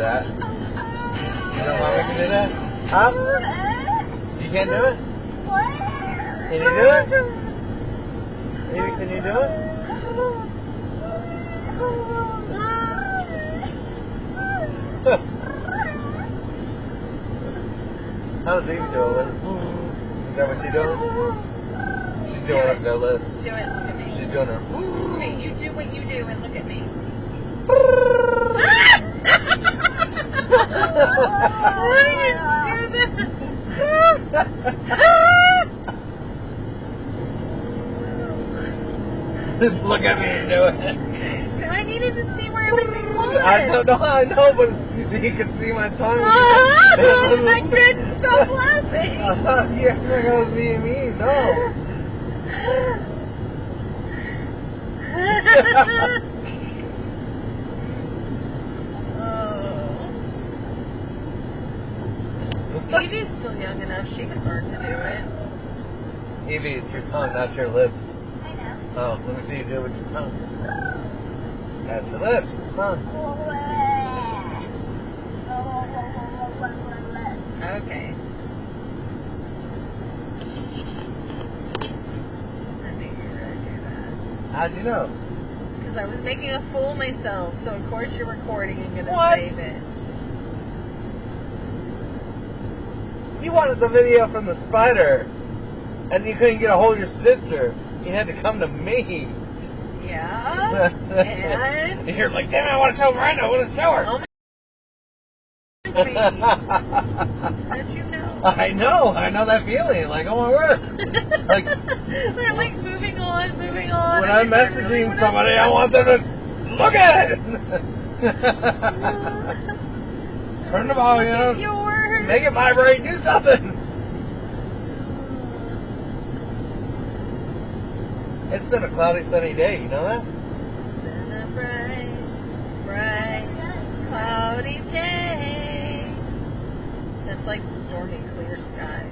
that. You don't want me to do that? Huh? You can't do it? Can you do it? Maybe can you do it? How's Eve doing? Is that what she's doing? She's doing up their lips. Do it, look at me. She's doing her. Okay, you do what you do and look at me. Why did you do that? Look at me and do it. I needed to see where everything was. I know, but you can see my tongue. I couldn't stop laughing. Yeah, that was being mean. No. Evie's still young enough. She can learn to do it. Evie, it's your tongue, not your lips. I know. Oh, let me see you do it with your tongue. That's the lips. Come on. Okay. I knew you were going to do that. How'd you know? Because I was making a fool of myself, so of course you're recording and going to What? save it. You wanted the video from the spider, and you couldn't get a hold of your sister. You had to come to me. Yeah? And? You're like, damn it, I want to show Miranda. I want to show her. Oh my How'd you know? I know that feeling. Like, oh my word. Like, we're like moving on. When I'm messaging somebody, I want them to look at it. Turn the volume. Yours. Make it vibrate. Do something. It's been a cloudy, sunny day. You know that? It's been a bright, cloudy day. That's like stormy, clear sky.